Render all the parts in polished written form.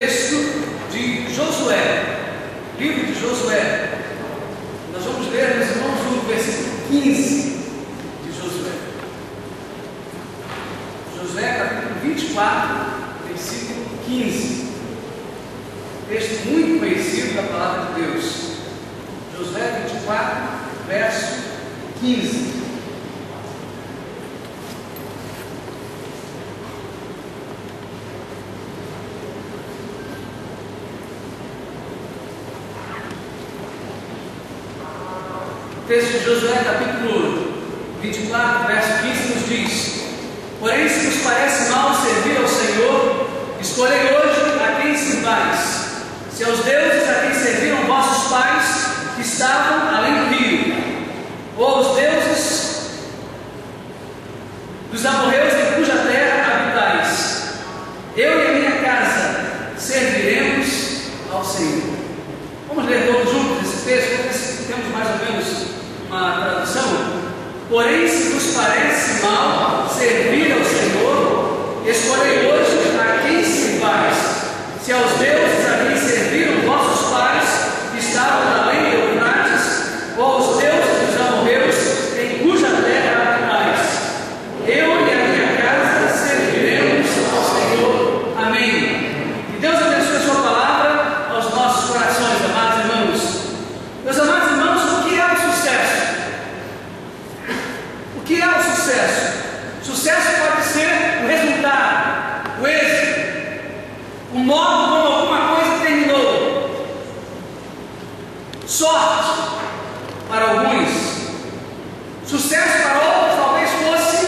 texto de Josué, livro de Josué. Nós vamos ler, meus irmãos, o versículo 15 de Josué. Josué, capítulo 24, versículo 15. Texto muito conhecido da palavra de Deus. Josué 24, verso 15. O texto de Josué, capítulo 24, verso 15, nos diz: porém, se vos parece mal servir ao Senhor, escolhei hoje a quem sirvais, se aos deuses a quem serviram vossos pais, que estavam além do rio, ou aos deuses dos amorreus em cuja terra habitais. Eu e a minha casa serviremos ao Senhor. Vamos ler todos juntos esse texto, para ver se temos mais ou menos uma tradução. Porém, se vos parece mal servir ao Senhor, escolhei hoje a quem sirvais, se aos deuses a quem serviram vossos pais, que estavam além do Eufrates, ou aos deuses dos amorreus, em cuja terra habitais. Eu e a minha casa serviremos ao Senhor. Amém. Que Deus abençoe a sua palavra aos nossos corações, amados irmãos. Meus amados irmãos, o que é o sucesso? O que é o sucesso? Sucesso pode ser o resultado, o êxito, o modo como alguma coisa terminou. Sorte para alguns, sucesso para outros talvez fosse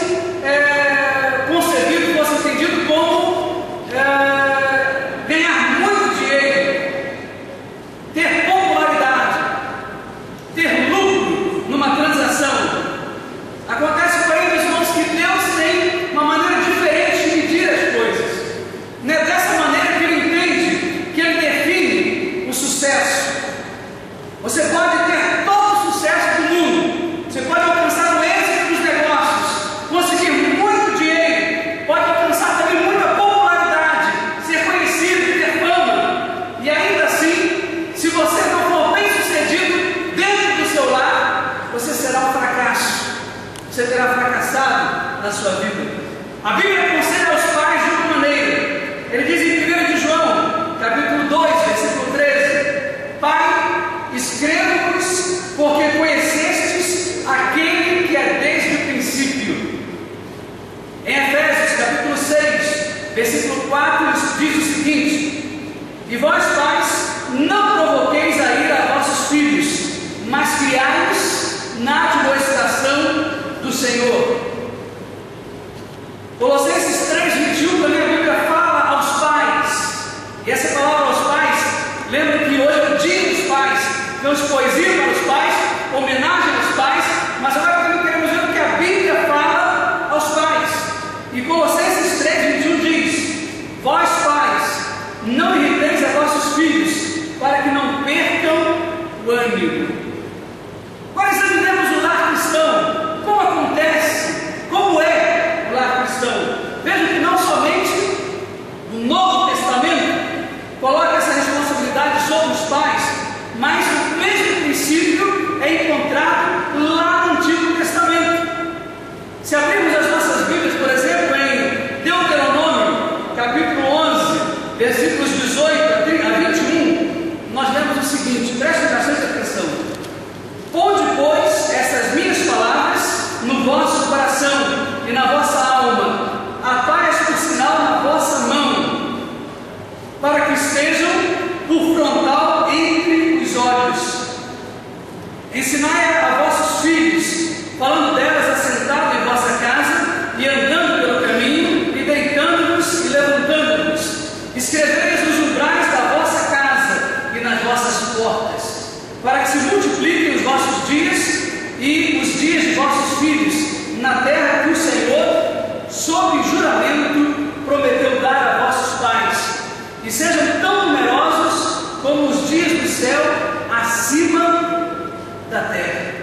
concebido, fosse entendido como ganhar muito dinheiro, ter popularidade, ter lucro numa transação. Acontece, porém, meus irmãos, que Deus tem uma maneira diferente de medir as coisas. Não é dessa maneira que Ele entende, que Ele define o sucesso. Você pode ter todo o sucesso do mundo, você pode alcançar o êxito dos negócios, conseguir muito dinheiro, pode alcançar também muita popularidade, ser conhecido, ter fama, e ainda assim, se você não for bem sucedido dentro do seu lar, você será um fracasso. Você terá fracassado na sua vida. A Bíblia aconselha aos pais de uma maneira. Ele diz em 1 de João, capítulo 2, versículo 13: Pai, escrevo-vos porque conhecestes aquele que é desde o princípio. Em Efésios, capítulo 6, versículo 4, diz o seguinte: e vós, pais, não provoqueis a ira a vossos filhos, mas criai-os na admoestação do Senhor. Colossenses 3:21 também a Bíblia fala aos pais, e essa palavra aos pais, lembra que hoje é o dia dos pais, temos poesia para os pais, homenagem aos pais, mas agora também queremos ver o que a Bíblia fala aos pais. E Colossenses 3:21 diz: vós, pais, não irriteis a vossos filhos, para que não percam o ânimo. Agora examinemos o lar cristão. Como acontece? Como é o lar cristão? Veja que não somente o Novo Testamento coloca essa responsabilidade sobre os pais, mas o mesmo princípio é encontrado lá no Antigo Testamento. Se abrirmos as nossas Bíblias, por exemplo, em Deuteronômio, capítulo 11, versículos 18 a 21, nós lemos o seguinte, prestem bastante atenção: ponde, pois, essas minhas palavras no vosso coração e na vossa alma, atai-as por sinal na vossa mão, para que estejam por frontal entre os olhos. Ensinai a vossos filhos, falando delas assentado em vossa casa e andando pelo caminho, e deitando-vos e levantando-vos. Escrevei-as nos umbrais da vossa casa e nas vossas portas, para que se multipliquem os vossos dias e os dias de vossos filhos, na terra que o Senhor, sob juramento, prometeu dar a vossos pais, e sejam tão numerosos como os dias do céu acima da terra.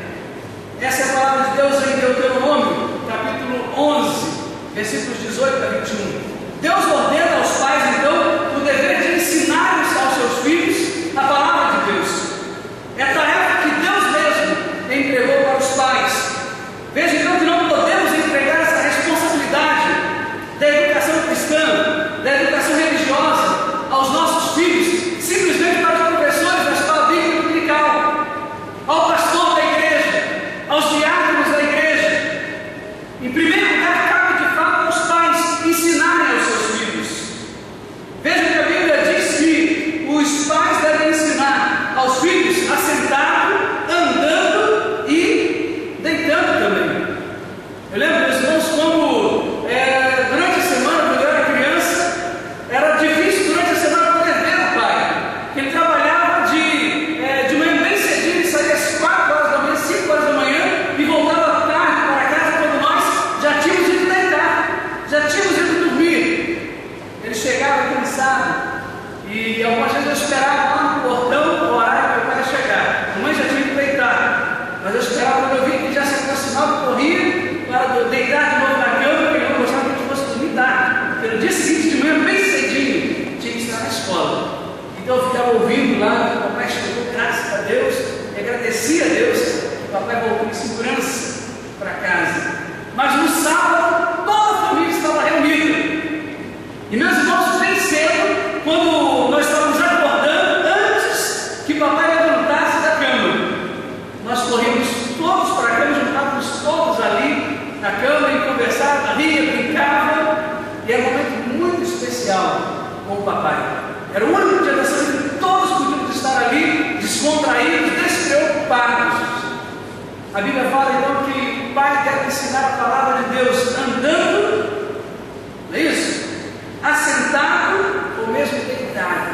Essa é a palavra de Deus em Deuteronômio, capítulo 11, versículos 18 a 21. Deus ordena aos pais, então, o dever de ensinar lá, o papai chegou, graças a Deus, e agradecia a Deus, o papai voltou em segurança para casa. Mas no sábado, toda a família estava reunida. E meus irmãos, bem cedo, quando nós estávamos acordando, antes que papai levantasse da cama, nós corríamos todos para a cama, juntávamos todos ali na cama e conversava, ria, brincava, e era um momento muito especial com o papai. Era o único dia da semana que todos podíamos estar ali, descontraídos, despreocupados. A Bíblia fala então que o pai deve ensinar a palavra de Deus andando, não é isso? Assentado ou mesmo deitado,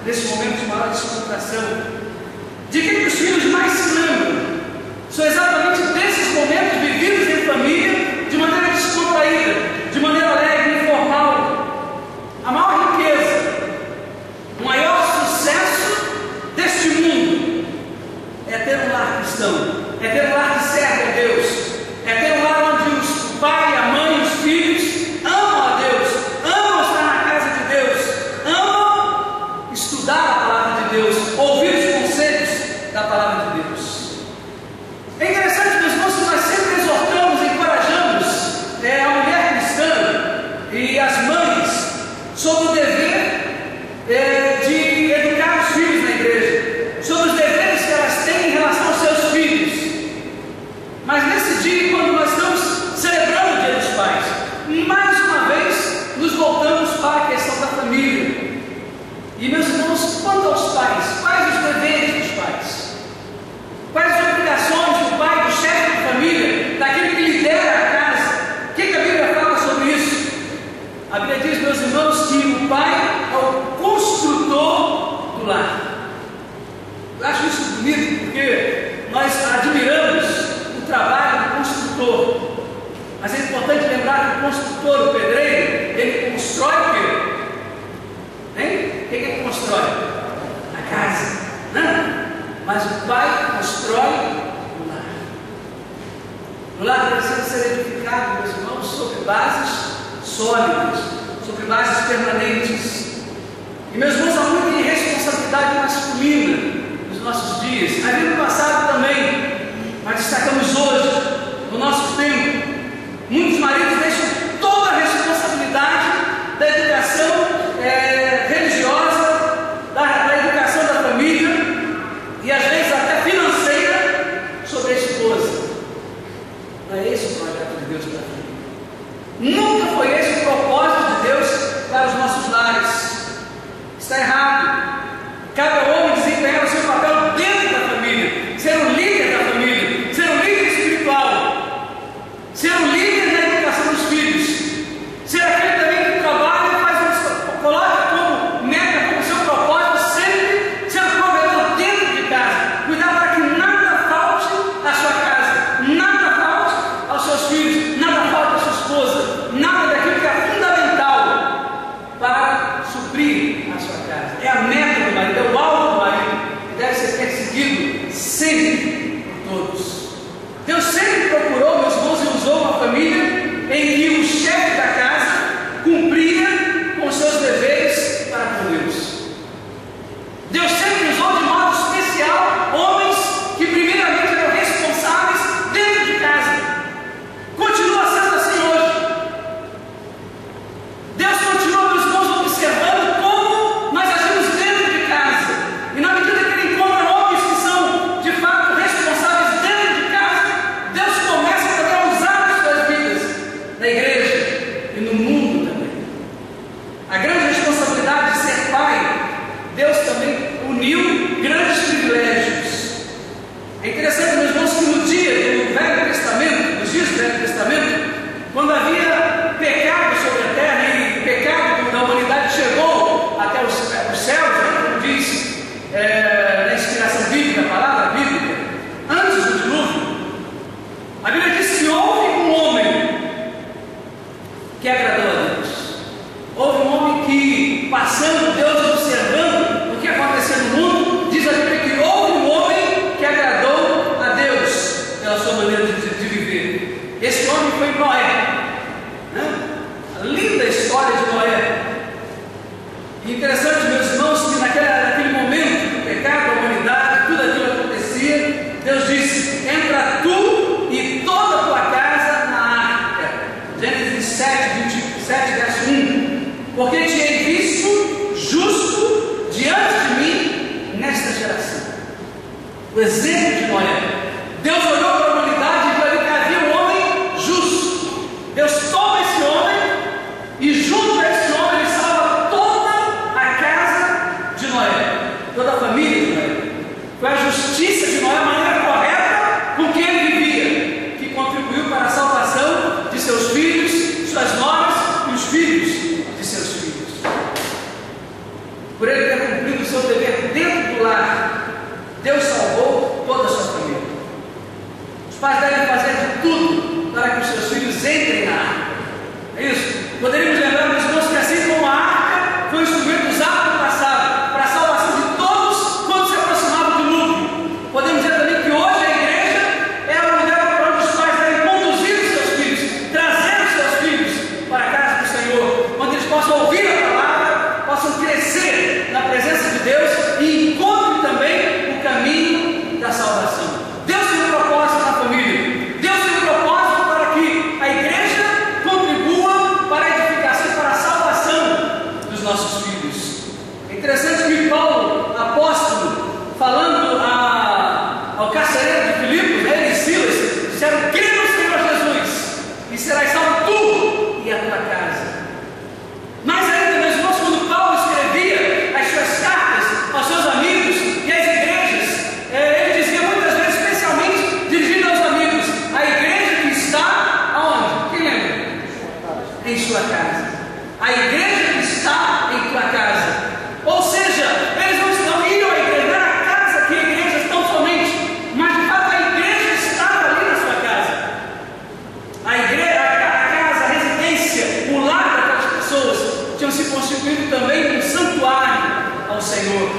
nesse momento de maior descontração. De que os filhos mais se lembram? São exatamente desses momentos vividos em família, de maneira descontraída, de maneira alegre, informal. A maior riqueza, o maior sucesso deste mundo é ter um lar cristão, é ter um lar que serve a Deus, é ter um lar onde o pai, a mãe, os filhos amam a Deus, amam estar na casa de Deus, amam estudar a palavra de Deus, ouvir os conselhos da palavra de Deus. É interessante, meus irmãos, que nós sempre exortamos, encorajamos a mulher cristã e as mães sobre o dever de educar os filhos na igreja, sobre os deveres que elas têm em relação aos seus filhos. Mas nesse dia, quando nós estamos celebrando o Dia dos Pais, mais uma vez nos voltamos para a questão da família. E meus irmãos, quanto aos pais, quais os deveres dos pais? Quais as obrigações do pai, do chefe de família, daquele que lidera a casa? O que a Bíblia fala sobre isso? A Bíblia diz, meus irmãos, que o pai é o construtor do lar. Eu acho isso bonito porque nós admiramos o trabalho do construtor. Mas é importante lembrar que o construtor, o pedreiro, ele constrói o quê? Hein? O que ele constrói? A casa. Não? Mas o pai constrói o lar. O lar precisa ser edificado, meus irmãos, sobre bases sólidas, sobre bases permanentes. E meus irmãos, há muita irresponsabilidade masculina nos nossos dias. Ali no passado também, mas destacamos hoje, no nosso tempo, muitos maridos deixam toda a responsabilidade da educação religiosa, da educação da família e às vezes até financeira sobre a esposa. Não é esse o projeto de Deus para a família. Nunca foi esse o propósito de Deus para os nossos lares. Está errado. Cada homem desempenhar o seu papel dentro da família, ser o líder da família, ser o líder espiritual, ser o líder na educação dos filhos, ser aquele também que trabalha e coloca como meta, como seu propósito, sempre ser o provedor dentro de casa, cuidar para que nada falte à sua casa, nada falte aos seus filhos, nada falte à sua esposa, nada daquilo que é fundamental para suprir a sua casa. É a meta do marido, é o alvo do marido, que deve ser perseguido sempre por todos. Deus sempre procurou, meus irmãos, e usou uma família em que o chefe da casa cumpria com os seus deveres para com Deus. Deus sempre usou de modo especial homens que primeiramente eram responsáveis dentro de casa. Continua sendo assim hoje. Deus continua, meus irmãos, observando como nós agimos dentro de casa. E na medida que Ele encontra homens que são de fato responsáveis dentro de casa, Deus começa também a usar as suas vidas na igreja e no mundo também. A grande responsabilidade de ser pai, Deus também uniu grandes privilégios. É interessante, meus irmãos, que no dia do Velho Testamento, nos dias do Velho Testamento, quando havia pecado sobre a terra e o pecado da humanidade chegou até os céus, como diz na inspiração bíblica, a palavra bíblica, antes do dilúvio, a Bíblia diz que houve um homem que agradou a Deus. Houve um homem que, passando Deus, observando o que acontecia no mundo, diz a Bíblia que houve um homem que agradou a Deus pela sua maneira de viver. Esse homem foi Noé. A linda história de Noé. E interessante, meus irmãos, que naquele momento do pecado, o exemplo de Noé. Deus olhou para a humanidade e viu que havia um homem justo. Deus toma esse homem e junto a esse homem ele salva toda a casa de Noé, toda a família de Noé. Foi a justiça de Noé, a maneira correta com que ele vivia, que contribuiu para a salvação de seus filhos, suas noras e os filhos de seus filhos. Por ele ter cumprido o seu dever dentro do lar, Deus salvou toda a sua família. Os pais devem fazer de tudo para que os seus filhos entrem na arca. É isso? Poderíamos lembrar, meus irmãos, que assim como a arca foi um instrumento usado no passado para a salvação de todos quando se aproximavam do dilúvio, podemos dizer também que hoje a igreja é o lugar para onde os pais devem conduzir os seus filhos, trazer os seus filhos para a casa do Senhor, onde eles possam ouvir a palavra, possam crescer na presença de Deus e encontrem também o caminho da salvação. Deus tem um propósito na família. Deus tem um propósito para que a igreja contribua para a edificação e para a salvação dos nossos filhos. É interessante que Paulo, apóstolo, falando ao carcereiro de Filipos, ele e Silas, disseram: crê no Senhor Jesus e serás salvo tu e a tua casa. Mas ainda, meus irmãos, quando Paulo escrevia as suas cartas aos seus amigos e às igrejas, ele dizia muitas vezes, especialmente dirigido aos amigos, a igreja que está aonde? Quem lembra? Em sua casa. A igreja que está em tua casa. Ou seja, eles não estão indo à igreja, não era a casa que a igreja estão somente, mas de fato a igreja estava ali na sua casa. A igreja, a casa, a residência, o lar daquelas pessoas tinham se constituído também um santuário ao Senhor.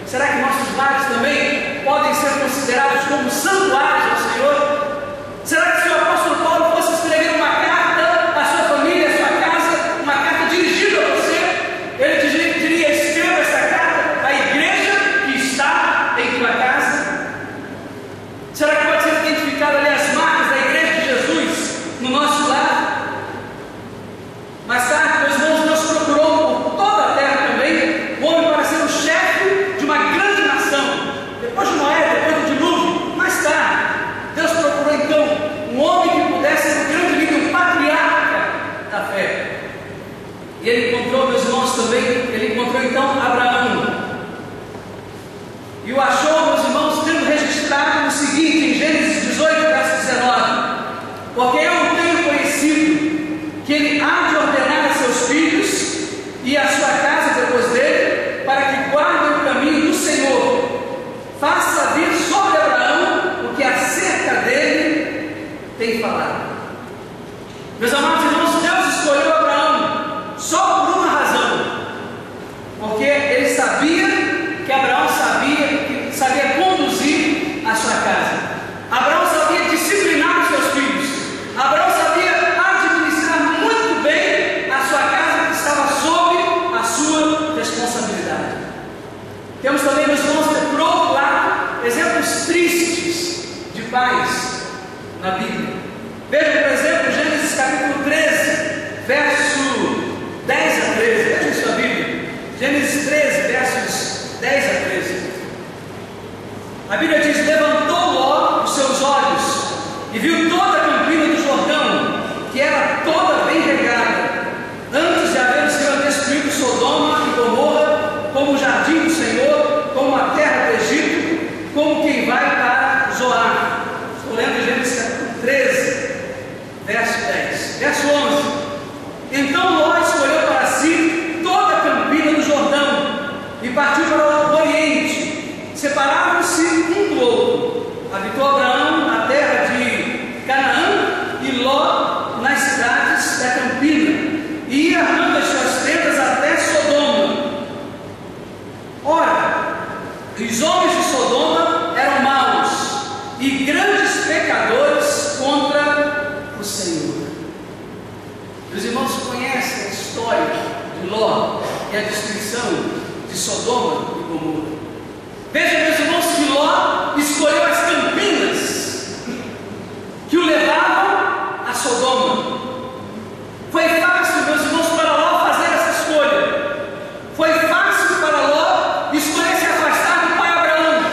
Será que nossos lares também podem ser considerados como santuários ao Senhor? Será que se o apóstolo Paulo fosse escrever uma carta à sua família, à sua casa, uma carta dirigida a você, ele diria: escreva essa carta à igreja que está em tua casa? Será que pode ser identificado ali as marcas da igreja de Jesus no nosso lar? Mais tarde, meus irmãos, Deus procurou por toda a terra também o homem para ser o chefe de uma grande nação. Depois de Noé, depois do dilúvio, mais tarde, Deus procurou então um homem que pudesse ser um grande líder, um patriarca da fé. E ele encontrou, meus irmãos, também, ele encontrou então Abraão. E o achou, meus irmãos, tendo registrado no seguinte, em Gênesis 18, verso 19: porque eu tenho conhecido que ele há de ordenar a seus filhos e a sua casa depois dele, para que guardem o caminho do Senhor, faça vir sobre Abraão o que acerca dele tem falado. Meus amados irmãos, Deus escolheu Abraão só por uma razão, porque ele sabia que Abraão sabia conduzir a sua casa. Abraão sabia disciplinar os seus filhos. Abraão sabia administrar muito bem a sua casa que estava sob a sua responsabilidade. Temos também, meus irmãos, por outro lado, exemplos tristes de pais na Bíblia. Veja, por exemplo, Gênesis capítulo 13, verso 10 a 13. Veja em sua Bíblia. Gênesis 13, versos 10 a 13. A Bíblia diz: levantou Ló os seus olhos e viu toda a campina do Jordão, que era toda bem regada, antes de haver o Senhor destruído Sodoma e Gomorra, como o jardim do Senhor, como a terra do Egito, como quem vai para Zoar. Estou lendo Gênesis capítulo 13, verso 10. Verso 11: então Ló escolheu para si toda a campina do Jordão e partiu para o Oriente. Separaram-se um do outro. Habitou Abraão na terra de Canaã e Ló nas cidades da campina, e ia armando as suas tendas até Sodoma. Ora, os homens de Sodoma eram maus e grandes pecadores contra o Senhor. Os irmãos conhecem a história de Ló e a destruição de Sodoma e Gomorra. Veja, meus irmãos, que Ló escolheu as campinas que o levavam a Sodoma. Foi fácil, meus irmãos, para Ló fazer essa escolha. Foi fácil para Ló escolher se afastar do pai Abraão.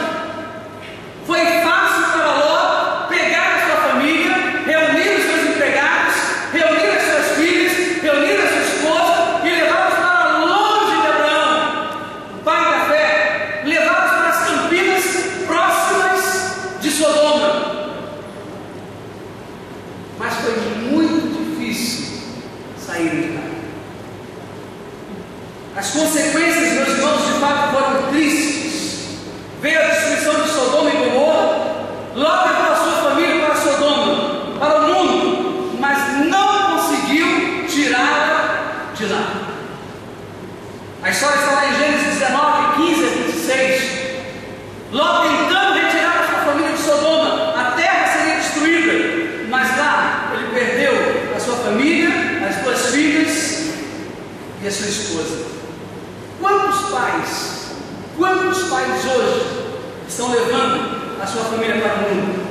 estão levando a sua família para o mundo?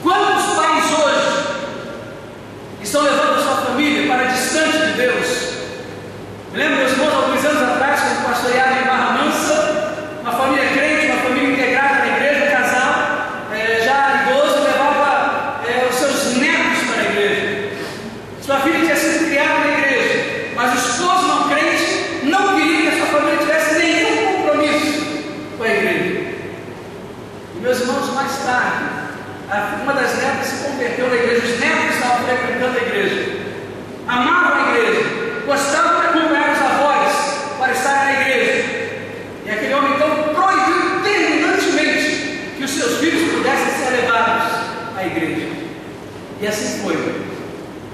Quantos pais hoje estão levando a sua família para distante de Deus? Me lembro, meus irmãos, alguns anos atrás, quando pastoreava em Barra Mansa, uma família crente, uma família integrada na igreja, um casal já idoso, levava os seus netos para a igreja. Sua filha tinha sido criada na igreja, mas o esposo não crente não queria que a sua família tivesse nenhum compromisso com a igreja. E meus irmãos, mais tarde, uma das netas se converteu na igreja, os netos estavam frequentando a igreja, amavam a igreja, gostavam de acompanhar os avós para estar na igreja. E aquele homem então proibiu terminantemente que os seus filhos pudessem ser levados à igreja. E assim foi.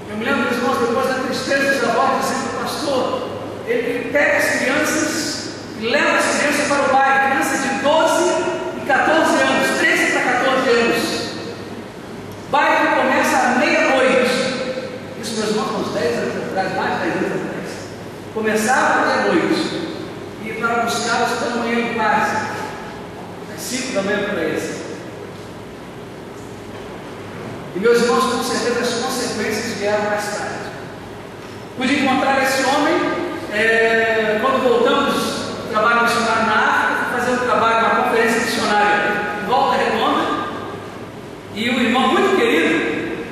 Eu me lembro, meus irmãos, depois da tristeza dos avós, dizendo ao pastor, ele pega as crianças e leva as crianças para o bairro, crianças de 12 e 14 anos, 13 para 14 anos. O bairro começa à meia-noite. Isso, meus irmãos, uns 10 anos atrás, mais de 10 anos atrás. Começava à meia-noite. E para buscá-los pela manhã de paz, às 5 da manhã para eles. E meus irmãos, com certeza as consequências vieram mais tarde. Pude encontrar esse homem quando voltamos do trabalho missionário na África, fazer um trabalho, uma conferência missionária em Volta Redonda. E um irmão muito querido,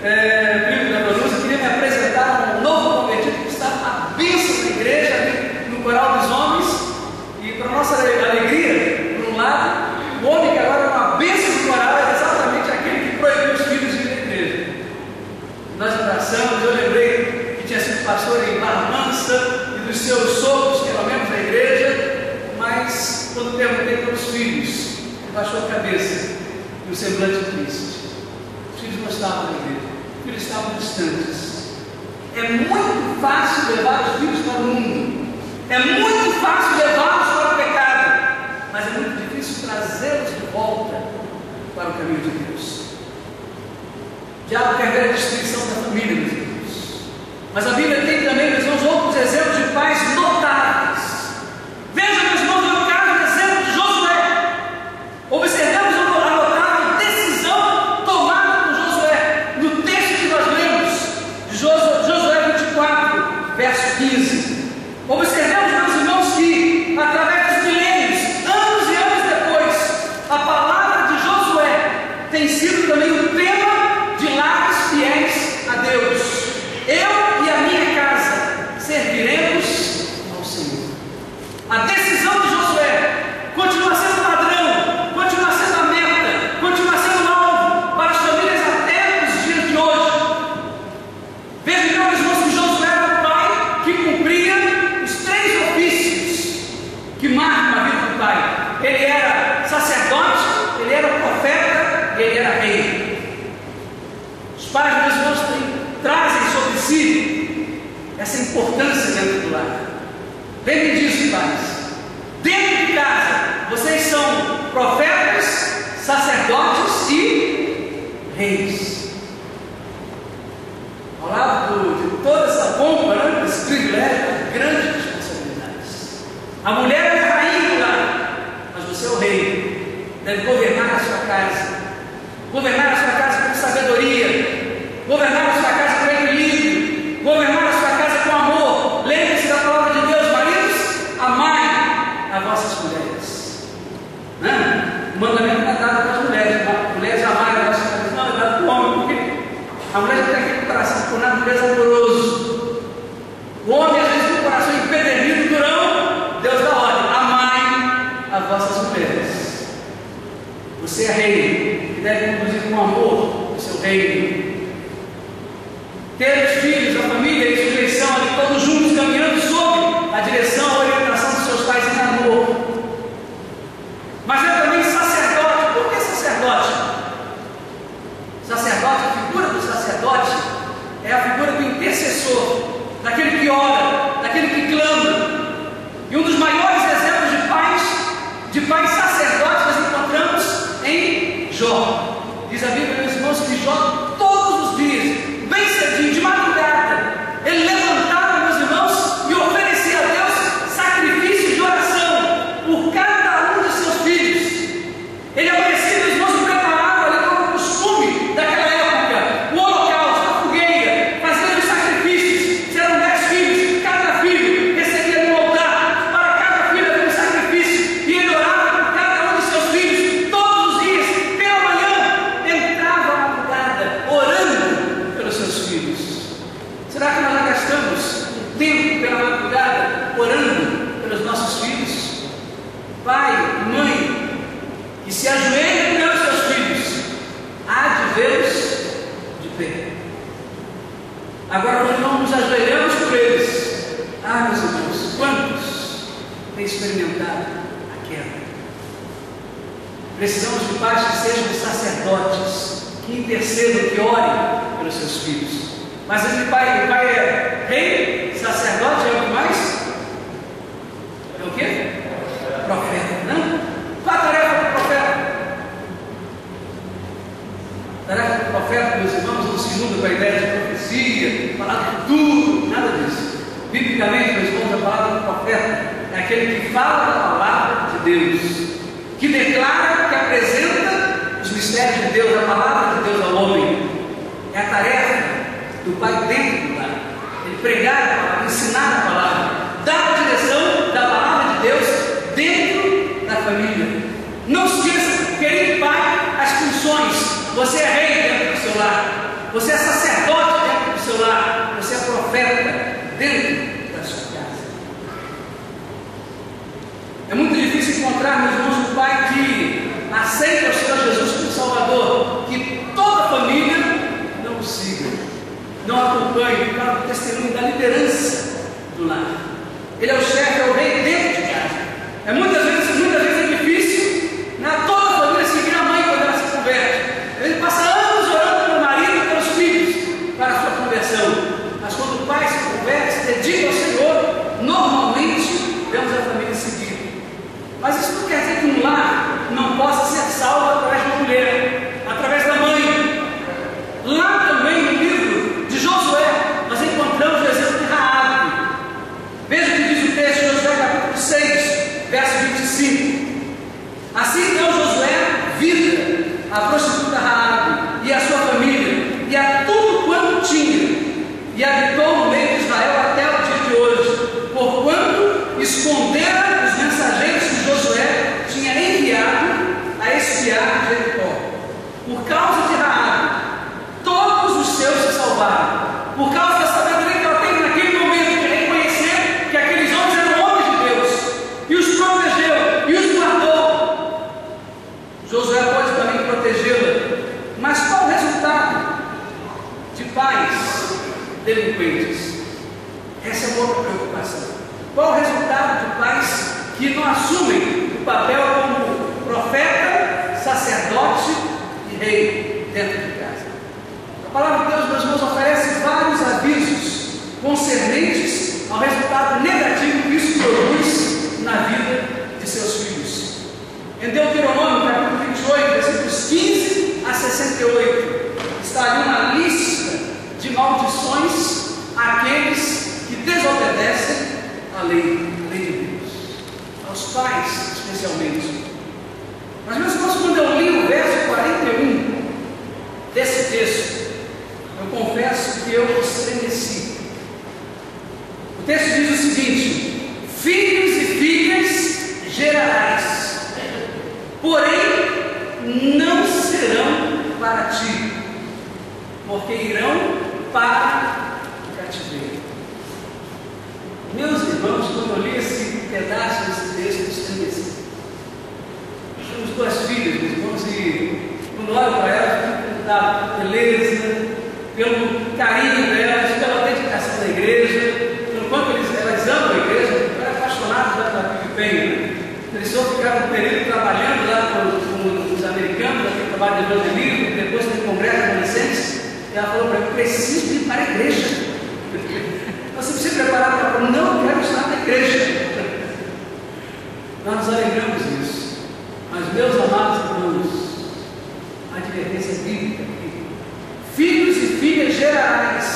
primo da Produza, queria me apresentar um novo convertido que estava à bênção da igreja, ali no Coral dos Homens. E para nossa alegria, por um lado, o homem que agora é uma bênção do coral era exatamente aquele que proibiu os filhos de ir à igreja. Nós abraçamos, eu lembrei que tinha sido pastor em Barra Mansa e dos seus sogros, pelo menos na igreja, mas quando perguntei para os filhos, ele baixou a cabeça e o semblante triste. Os filhos não estavam na igreja, os filhos estavam distantes. É muito fácil levar os filhos para o mundo, é muito fácil levá-los para o pecado, mas é muito difícil trazê-los de volta para o caminho de Deus. O diabo quer ver a destruição da família, meus irmãos. Mas a Bíblia tem também, meus irmãos, outros exemplos de pais notáveis. Veja, meus irmãos, no caso do exemplo de Josué. Observamos a notável decisão tomada por Josué no texto que nós lemos, de Josué 24, verso 15. Observemos, meus irmãos, que através dos milênios, anos e anos depois, a palavra de Josué tem sido também o tema de lares fiéis a Deus. Eu e a minha casa serviremos ao Senhor. A decisão de Josué continua sendo padrão, continua sendo a meta, continua sendo o alvo para as famílias até os dias de hoje. Veja, meus irmãos, que Josué era o pai que cumpria os 3 ofícios que marcam a vida do pai. Ele era sacerdote, ele era profeta e ele era rei. Os pais, meus irmãos, trazem sobre si essa importância dentro do lar. Lembrem disso, pais. Dentro de casa, vocês são profetas, sacerdotes e reis. Ao lado de toda essa pompa, né, desse privilégio, grandes responsabilidades. A mulher é a rainha do lar, mas você é o rei. Deve governar a sua casa. Governar a sua casa com sabedoria, governar a sua casa com equilíbrio, governar a sua casa com amor. Lembre-se da palavra de Deus, maridos, amai as vossas mulheres. Né? O mandamento não é dado para as mulheres, mulheres amarem as vossas mulheres, não, é dado para o homem, porque a mulher tem aquele coração por natureza amoroso. O homem, às vezes, tem o coração empedernido, durão. Deus dá ordem, amai as vossas mulheres. Você é rei, que deve conduzir com amor o seu reino. Ter os filhos, a família e a sujeição ali, todos juntos caminhando sob a direção, a orientação dos seus pais em amor. Mas é também sacerdote. Por que sacerdote? Sacerdote, a figura do sacerdote é a figura do intercessor, daquele que ora, daquele que clama. E um dos maiores exemplos de pais sacerdotes nós encontramos em Jó. Diz a Bíblia, meus irmãos, que Jó todos os dias, bem cedinho, de madrugada, ele levantava, meus irmãos, e oferecia a Deus sacrifício de oração por cada um de seus filhos. Ele e se ajoelham pelos seus filhos, há de vê-los de pé. Agora, quando não nos ajoelhamos por eles, meus irmãos, quantos têm experimentado a queda? Precisamos de pais que sejam sacerdotes, que intercedam, que orem pelos seus filhos. Mas o pai é rei, sacerdote, é o que mais? É o quê? Profeta, não? Qual a tarefa do profeta? A tarefa do profeta, meus irmãos, não se muda com a ideia de profecia, falar do futuro, nada disso. Biblicamente, meus irmãos, a palavra do profeta é aquele que fala da palavra de Deus, que declara, que apresenta os mistérios de Deus, a palavra de Deus ao homem. É a tarefa do pai dentro do lar. Ele pregar a palavra, ensinar a palavra, dar a direção da palavra de Deus dentro da família. Não esqueça, querido pai, as funções. Você é rei dentro do seu lar, você é sacerdote dentro do seu lar, você é profeta dentro da sua casa. É muito difícil encontrar, meus irmãos, um pai que aceita o Senhor Jesus como Salvador, que toda a família não o siga, não acompanhe, por causa do testemunho da liderança do lar. Ele é o chefe, é o rei dentro de casa. Muitas vezes é difícil toda a família seguir a mãe quando ela se converte. Ele passa anos orando pelo marido e pelos filhos para a sua conversão. Mas quando o pai se converte, se dedica ao Senhor, normalmente vemos a família seguir. Mas isso não quer dizer que um lar não possa ser salvo através de uma mulher, através da mãe. Lá também no livro de Josué, nós encontramos o exemplo de Raabe. Veja o que diz o texto de Josué, capítulo 6, verso 25. Assim deu Josué vida à prostituta Raabe e à sua família, e a tudo quanto tinha, e habitou no meio de Israel até o dia de hoje, porquanto escondera os mensageiros que Josué tinha enviado a espiar Jericó. Por causa de Raabe, todos os seus se salvaram, por causa da sabedoria que ela teve naquele momento de reconhecer que aqueles homens eram homens de Deus, e os protegeu, e os guardou. Josué pode também protegê-la, mas qual o resultado de pais delinquentes? Essa é uma outra preocupação. Qual o resultado de pais que não assumem o papel como profeta, sacerdote e rei dentro de casa? A palavra de Deus, meus irmãos, oferece vários avisos concernentes ao resultado negativo que isso produz na vida de seus filhos. Em Deuteronômio, capítulo 28, versículos 15 a 68, está ali uma lista de maldições àqueles que desobedecem à lei de Deus, aos pais especialmente. Mas, meus irmãos, quando eu li o verso 41 desse texto, eu confesso que eu estremeci. O texto diz o seguinte: filhos e filhas gerarás, porém não serão para ti, porque irão para o cativeiro. Meus irmãos, quando eu li esse pedaço desse texto, eu estremeci. Temos duas filhas, meus irmãos, e quando olho para elas, eu fico pela beleza, pelo carinho delas, pela dedicação da igreja, pelo quanto elas amam a igreja, eram apaixonados da Penha. Eles só ficaram um período trabalhando lá com os americanos, aquele trabalho de evangelismo, depois tem congresso de adolescentes, e ela falou para mim: preciso ir para a igreja. Você precisa preparar para falar: não quero estar na igreja. Nós nos alegramos disso. Mas, meus amados irmãos, a advertência bíblica aqui: filhos e filhas gerarás,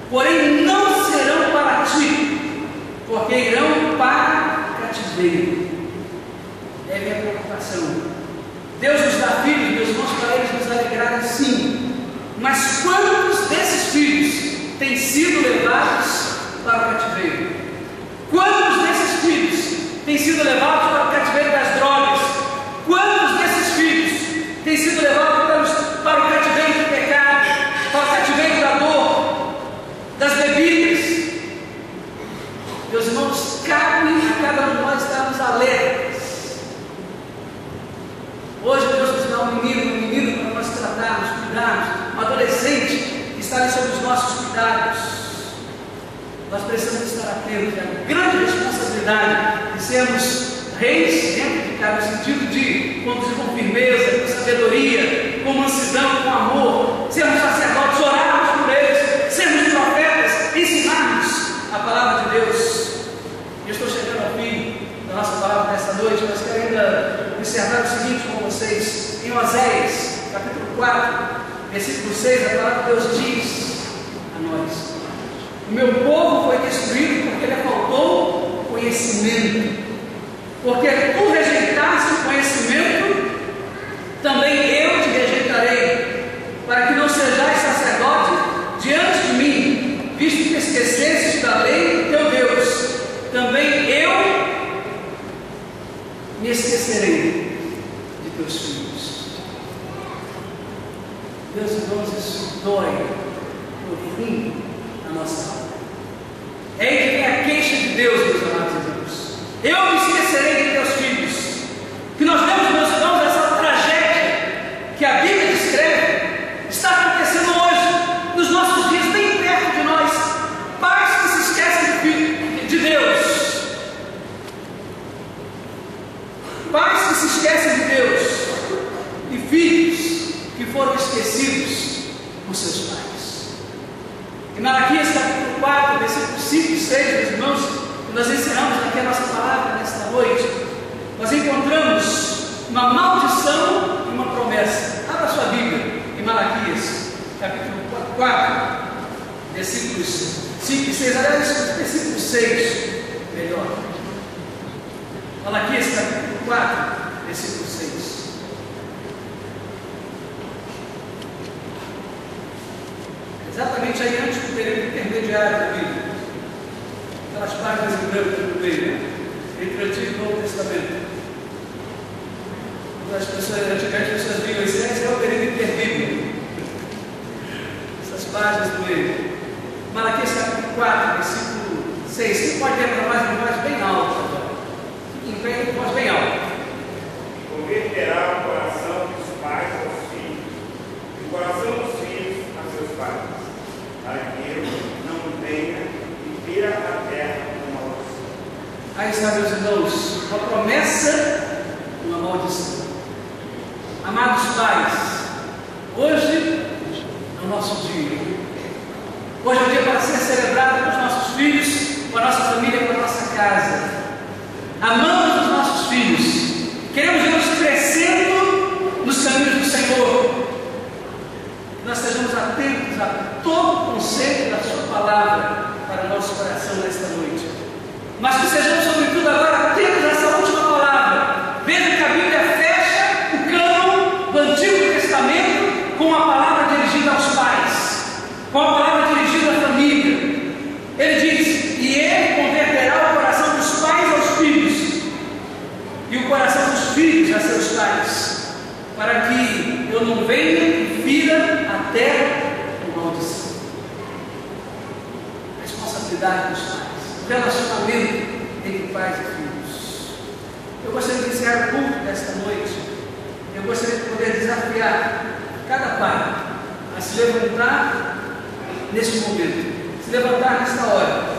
porém não serão para ti, porque irão para o cativeiro. É a minha preocupação. Deus nos dá filhos, meus irmãos, para eles nos alegrarem, sim. Mas quantos desses filhos têm sido levados para o cativeiro? Quantos desses filhos têm sido levados para o cativeiro das drogas? Quantos desses filhos têm sido levados para o cativeiro do pecado, para o cativeiro da dor, das bebidas? Meus irmãos, cabe a cada um de nós estarmos alertas precisamos estar atentos à grande responsabilidade de sermos reis dentro de casa, no sentido de conduzir com firmeza, com sabedoria, com mansidão, com amor, sermos sacerdotes, orarmos por eles, sermos profetas, ensinarmos a palavra de Deus. Eu estou chegando ao fim da nossa palavra desta noite, mas quero ainda observar o seguinte com vocês. Em Oséias, capítulo 4, versículo 6, a palavra de Deus diz a nós: o meu povo foi destruído porque lhe faltou conhecimento. Porque tu rejeitaste o conhecimento, também eu te rejeitarei, para que não sejais sacerdote diante de mim, visto que esqueceste da lei do teu Deus, também eu me esquecerei de teus filhos. Meus irmãos, isso dói profundo na nossa alma. É aí que vem a queixa de Deus, meus amados irmãos. Eu me esquecerei de teus filhos. Que nós vemos, meus irmãos, essa tragédia que a Bíblia descreve está acontecendo hoje, nos nossos dias, bem perto de nós. Pais que se esquecem de Deus, pais que se esquecem de Deus, e filhos que foram esquecidos por seus pais. Em Malaquias capítulo 4, versículo 5 e 6, meus irmãos, nós encerramos aqui a nossa palavra nesta noite, nós encontramos uma maldição e uma promessa. Abra sua Bíblia em Malaquias, capítulo 4, versículos 5 e 6, aliás, versículo 6, melhor. Malaquias, capítulo 4, versículo 6. Exatamente aí antes do período intermediário da Bíblia. Aquelas páginas em branco no meio, entre o Antigo e o Novo Testamento. As pessoas viam esse é o período interbíblico. Essas páginas no meio. Malaquias capítulo 4, versículo 6. Quem pode ler para mais em voz bem alta agora? Fique em pé em voz bem alta. Converterá o coração dos pais aos filhos, e o coração dos filhos a seus pais, para que eu não venha vira a terra uma maldição. Aí está, meus irmãos, uma promessa e uma maldição. Amados pais, hoje é o nosso dia. Hoje é o dia para ser celebrado com os nossos filhos, com a nossa família, com a nossa casa. Amamos os nossos filhos, queremos vê-los crescendo nos caminhos do Senhor. Nós sejamos atentos a todo o conselho da sua palavra para o nosso coração nesta noite, mas que sejamos sobretudo agora atentos a essa última palavra. Veja que a Bíblia fecha o cânon do Antigo Testamento com a palavra dirigida aos pais, com a palavra dirigida à família. Ele diz: e ele converterá o coração dos pais aos filhos, e o coração dos filhos a seus pais, para que eu não venha e fira a terra com maldição. Responsabilidade dos pais, o relacionamento entre pais e filhos. Eu gostaria de iniciar o culto desta noite. Eu gostaria de poder desafiar cada pai a se levantar neste momento, se levantar nesta hora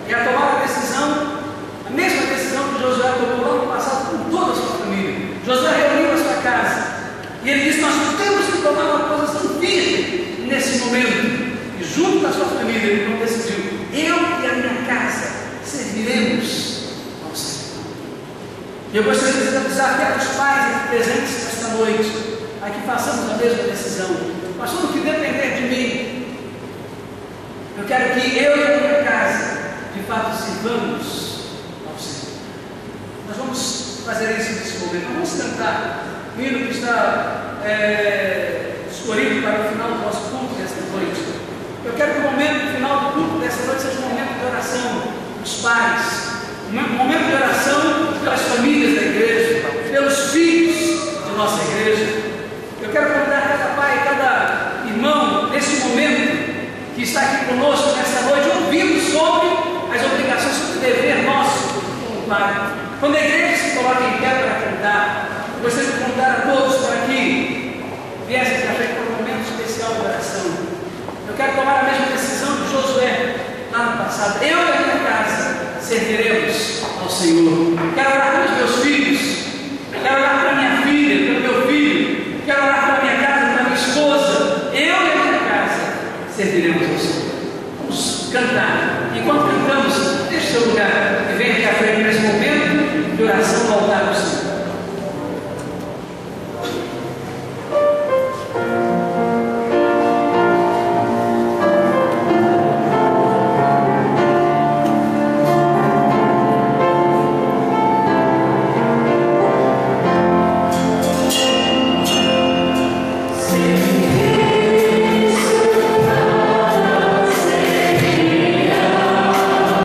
e a tomar a decisão, a mesma decisão que Josué tomou no ano passado com toda a sua família. Josué reuniu a sua casa e ele disse: nós temos que tomar uma posição firme nesse momento. E junto com a sua família ele não decidiu: eu e a minha casa serviremos ao Senhor. Eu gostaria de desafiar os pais aqui presentes nesta noite a que façamos a mesma decisão. Mas tudo que depender de mim, eu quero que eu e a minha casa de fato sirvamos ao Senhor. Nós vamos fazer isso nesse momento. Nós vamos cantar o hino que está escolhido para o final do nosso culto desta noite. Eu quero que o momento final do culto desta noite seja um momento de oração dos pais, um momento de oração pelas famílias da igreja, pelos filhos de nossa igreja. Eu quero convidar cada pai, cada irmão, nesse momento, que está aqui conosco nesta noite, ouvindo sobre as obrigações, sobre o dever nosso como pai. Quando a igreja se coloca em pé para cantar, eu gostaria de convidar a todos para que viessem para frente para um momento especial de oração. Eu quero tomar a mesma decisão de Josué, lá no passado. Eu e a minha casa serviremos ao Senhor. Quero orar pelos meus filhos.